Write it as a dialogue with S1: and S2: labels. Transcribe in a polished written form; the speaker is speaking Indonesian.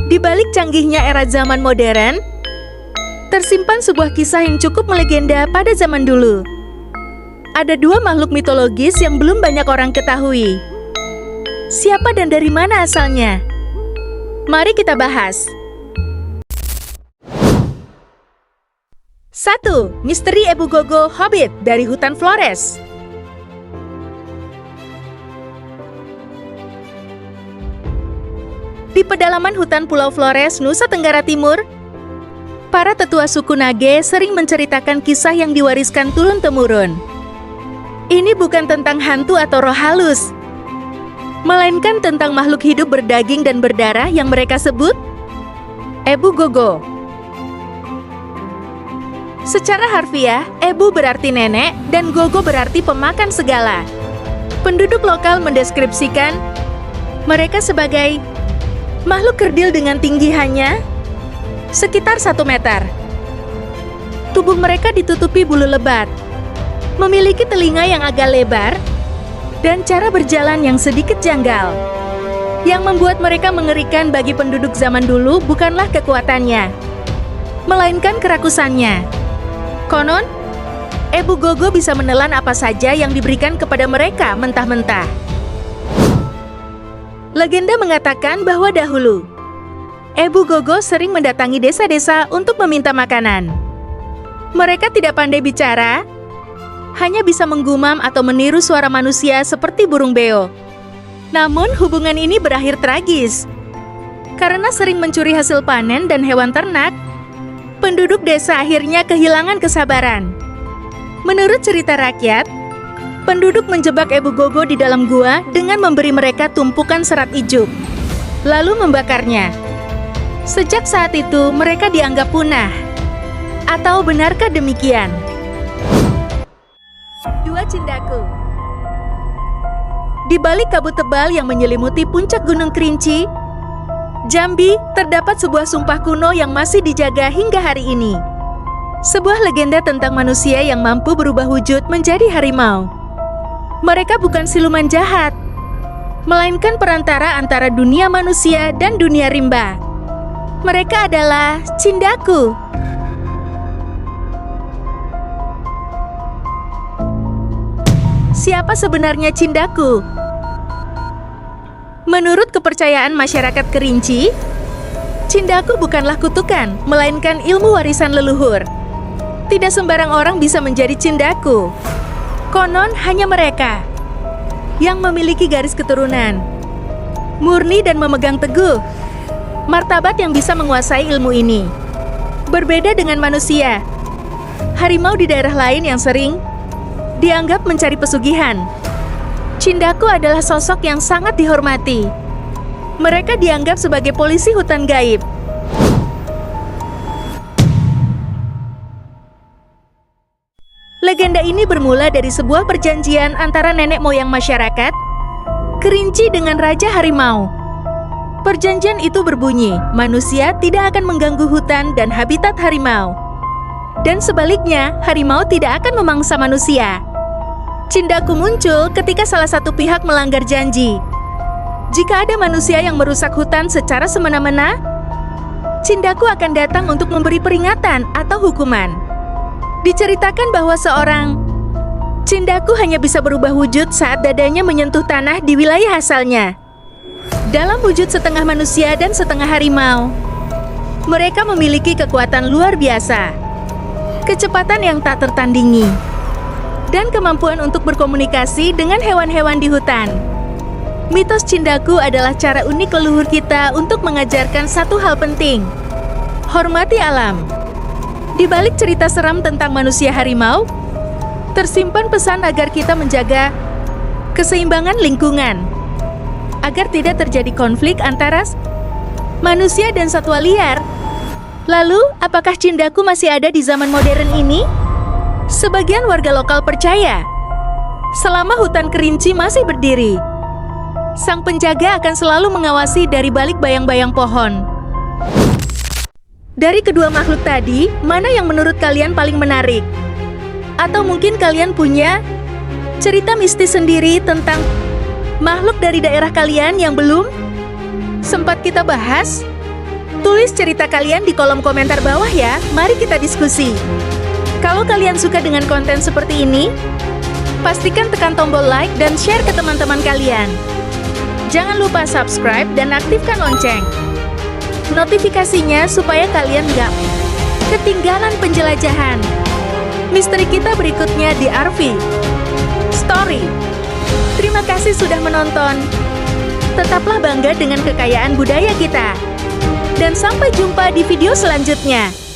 S1: Di balik canggihnya era zaman modern, tersimpan sebuah kisah yang cukup melegenda pada zaman dulu. Ada dua makhluk mitologis yang belum banyak orang ketahui. Siapa dan dari mana asalnya? Mari kita bahas. 1. Misteri Ebu Gogo Hobbit dari Hutan Flores. Di pedalaman hutan Pulau Flores, Nusa Tenggara Timur, para tetua suku Nage sering menceritakan kisah yang diwariskan turun-temurun. Ini bukan tentang hantu atau roh halus, melainkan tentang makhluk hidup berdaging dan berdarah yang mereka sebut Ebu Gogo. Secara harfiah, Ebu berarti nenek dan Gogo berarti pemakan segala. Penduduk lokal mendeskripsikan mereka sebagai makhluk kerdil dengan tinggi hanya sekitar 1 meter. Tubuh mereka ditutupi bulu lebat, memiliki telinga yang agak lebar, dan cara berjalan yang sedikit janggal. Yang membuat mereka mengerikan bagi penduduk zaman dulu bukanlah kekuatannya, melainkan kerakusannya. Konon, Ebu Gogo bisa menelan apa saja yang diberikan kepada mereka mentah-mentah. Legenda mengatakan bahwa dahulu, Ebu Gogo sering mendatangi desa-desa untuk meminta makanan. Mereka tidak pandai bicara, hanya bisa menggumam atau meniru suara manusia seperti burung beo. Namun hubungan ini berakhir tragis. Karena sering mencuri hasil panen dan hewan ternak, penduduk desa akhirnya kehilangan kesabaran. Menurut cerita rakyat, penduduk menjebak Ebu Gogo di dalam gua dengan memberi mereka tumpukan serat ijuk, lalu membakarnya. Sejak saat itu, mereka dianggap punah. Atau benarkah demikian? 2. Cindaku. Di balik kabut tebal yang menyelimuti puncak Gunung Kerinci, Jambi, terdapat sebuah sumpah kuno yang masih dijaga hingga hari ini. Sebuah legenda tentang manusia yang mampu berubah wujud menjadi harimau. Mereka bukan siluman jahat, melainkan perantara antara dunia manusia dan dunia rimba. Mereka adalah Cindaku. Siapa sebenarnya Cindaku? Menurut kepercayaan masyarakat Kerinci, Cindaku bukanlah kutukan, melainkan ilmu warisan leluhur. Tidak sembarang orang bisa menjadi Cindaku. Konon hanya mereka yang memiliki garis keturunan murni dan memegang teguh martabat yang bisa menguasai ilmu ini. Berbeda dengan manusia, harimau di daerah lain yang sering dianggap mencari pesugihan, Cindaku adalah sosok yang sangat dihormati. Mereka dianggap sebagai polisi hutan gaib. Legenda ini bermula dari sebuah perjanjian antara nenek moyang masyarakat Kerinci dengan Raja Harimau. Perjanjian itu berbunyi, manusia tidak akan mengganggu hutan dan habitat harimau. Dan sebaliknya, harimau tidak akan memangsa manusia. Cindaku muncul ketika salah satu pihak melanggar janji. Jika ada manusia yang merusak hutan secara semena-mena, Cindaku akan datang untuk memberi peringatan atau hukuman. Diceritakan bahwa seorang Cindaku hanya bisa berubah wujud saat dadanya menyentuh tanah di wilayah asalnya. Dalam wujud setengah manusia dan setengah harimau, mereka memiliki kekuatan luar biasa, kecepatan yang tak tertandingi, dan kemampuan untuk berkomunikasi dengan hewan-hewan di hutan. Mitos Cindaku adalah cara unik leluhur kita untuk mengajarkan satu hal penting: hormati alam. Di balik cerita seram tentang manusia harimau, tersimpan pesan agar kita menjaga keseimbangan lingkungan, agar tidak terjadi konflik antara manusia dan satwa liar. Lalu, apakah Cindaku masih ada di zaman modern ini? Sebagian warga lokal percaya, selama hutan Kerinci masih berdiri, sang penjaga akan selalu mengawasi dari balik bayang-bayang pohon. Dari kedua makhluk tadi, mana yang menurut kalian paling menarik? Atau mungkin kalian punya cerita mistis sendiri tentang makhluk dari daerah kalian yang belum sempat kita bahas? Tulis cerita kalian di kolom komentar bawah ya, mari kita diskusi. Kalau kalian suka dengan konten seperti ini, pastikan tekan tombol like dan share ke teman-teman kalian. Jangan lupa subscribe dan aktifkan lonceng notifikasinya supaya kalian nggak ketinggalan penjelajahan misteri kita berikutnya di RV Story. Terima kasih sudah menonton. Tetaplah bangga dengan kekayaan budaya kita. Dan sampai jumpa di video selanjutnya.